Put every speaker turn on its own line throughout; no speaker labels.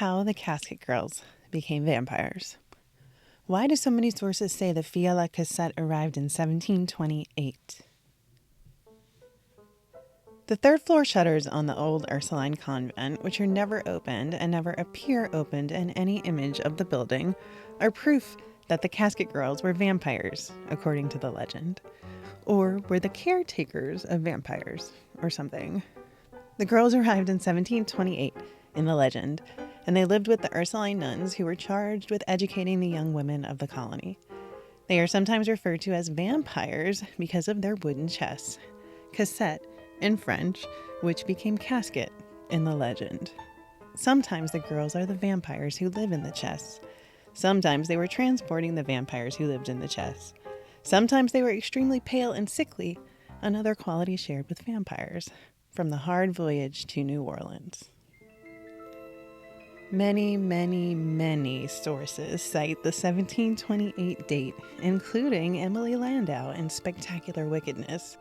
How the Casket Girls became vampires. Why do so many sources say the filles à la cassette arrived in 1728? The third-floor shutters on the old Ursuline convent, which are never opened and never appear opened in any image of the building, are proof that the Casket Girls were vampires, according to the legend. Or were the caretakers of vampires, or something. The girls arrived in 1728, in the legend, and they lived with the Ursuline nuns who were charged with educating the young women of the colony. They are sometimes referred to as vampires because of their wooden chests, cassette in French, which became casket in the legend. Sometimes the girls are the vampires who live in the chests. Sometimes they were transporting the vampires who lived in the chests. Sometimes they were extremely pale and sickly, another quality shared with vampires, from the hard voyage to New Orleans. Many sources cite the 1728 date, including Emily Landau in Spectacular Wickedness.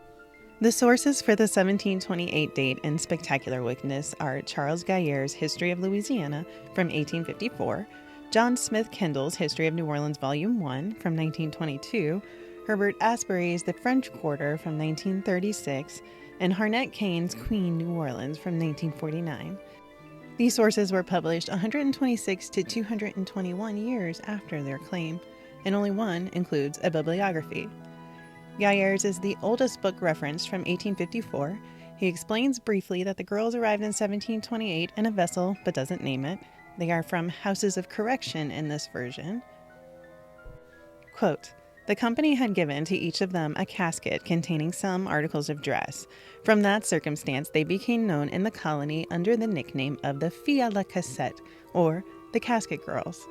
The sources for the 1728 date in Spectacular Wickedness are Charles Gaillard's History of Louisiana from 1854, John Smith Kendall's History of New Orleans Volume 1 from 1922, Herbert Asbury's The French Quarter from 1936, and Harnett Kane's Queen New Orleans from 1949. These sources were published 126 to 221 years after their claim, and only one includes a bibliography. Gaillard's is the oldest book referenced from 1854. He explains briefly that the girls arrived in 1728 in a vessel, but doesn't name it. They are from houses of correction in this version. Quote, "The company had given to each of them a casket containing some articles of dress. From that circumstance, they became known in the colony under the nickname of the filles à la cassette, or the Casket Girls.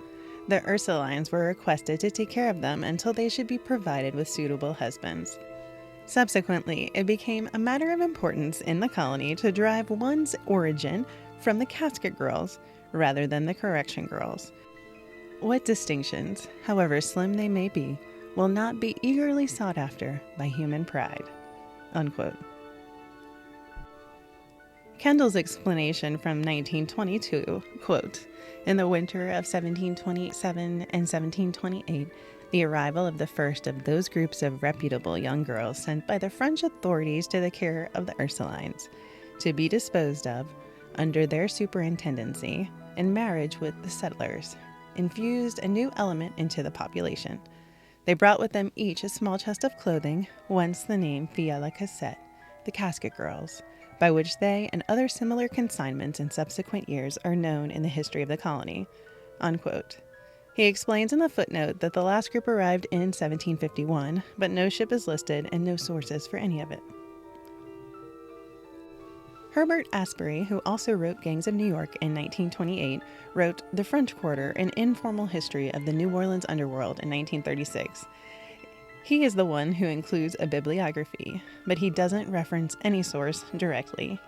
The Ursulines were requested to take care of them until they should be provided with suitable husbands. Subsequently, it became a matter of importance in the colony to derive one's origin from the Casket Girls rather than the Correction Girls. What distinctions, however slim they may be, will not be eagerly sought after by human pride." Unquote. Kendall's explanation from 1922, quote, "In the winter of 1727 and 1728, the arrival of the first of those groups of reputable young girls sent by the French authorities to the care of the Ursulines, to be disposed of, under their superintendency, in marriage with the settlers, infused a new element into the population. They brought with them each a small chest of clothing, whence the name filles à la cassette, the Casket Girls, by which they and other similar consignments in subsequent years are known in the history of the colony." Unquote. He explains in the footnote that the last group arrived in 1751, but no ship is listed and no sources for any of it. Herbert Asbury, who also wrote Gangs of New York in 1928, wrote The French Quarter, an informal history of the New Orleans Underworld in 1936. He is the one who includes a bibliography, but he doesn't reference any source directly.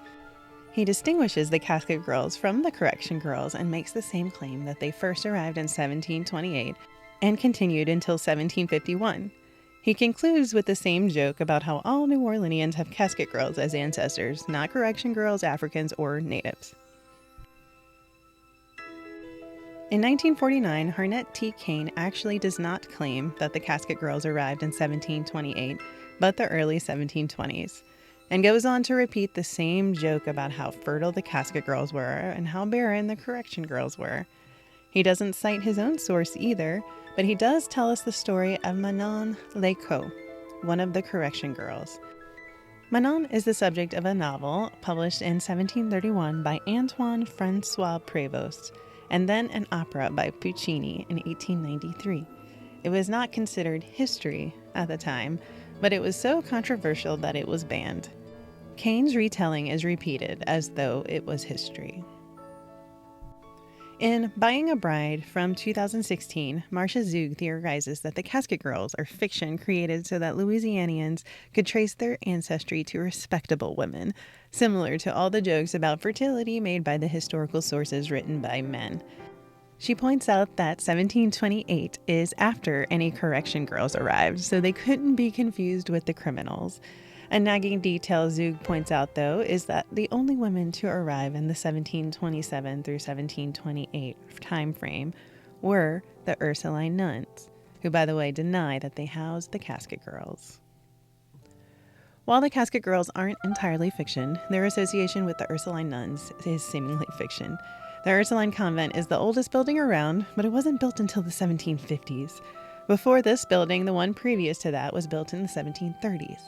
He distinguishes the Casket Girls from the Correction Girls and makes the same claim that they first arrived in 1728 and continued until 1751. He concludes with the same joke about how all New Orleanians have Casket Girls as ancestors, not Correction Girls, Africans, or natives. In 1949, Harnett T. Kane actually does not claim that the Casket Girls arrived in 1728, but the early 1720s, and goes on to repeat the same joke about how fertile the Casket Girls were and how barren the Correction Girls were. He doesn't cite his own source either, but he does tell us the story of Manon Lescaut, one of the Correction Girls. Manon is the subject of a novel published in 1731 by Antoine Francois Prévost, and then an opera by Puccini in 1893. It was not considered history at the time, but it was so controversial that it was banned. Kane's retelling is repeated as though it was history. In Buying a Bride from 2016, Marcia Zug theorizes that the Casket Girls are fiction created so that Louisianians could trace their ancestry to respectable women, similar to all the jokes about fertility made by the historical sources written by men. She points out that 1728 is after any Correction Girls arrived, so they couldn't be confused with the criminals. A nagging detail Zug points out, though, is that the only women to arrive in the 1727 through 1728 time frame were the Ursuline nuns, who, by the way, deny that they housed the Casket Girls. While the Casket Girls aren't entirely fiction, their association with the Ursuline nuns is seemingly fiction. The Ursuline convent is the oldest building around, but it wasn't built until the 1750s. Before this building, the one previous to that was built in the 1730s.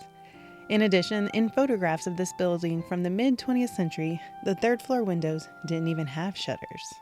In addition, in photographs of this building from the mid-20th century, the third-floor windows didn't even have shutters.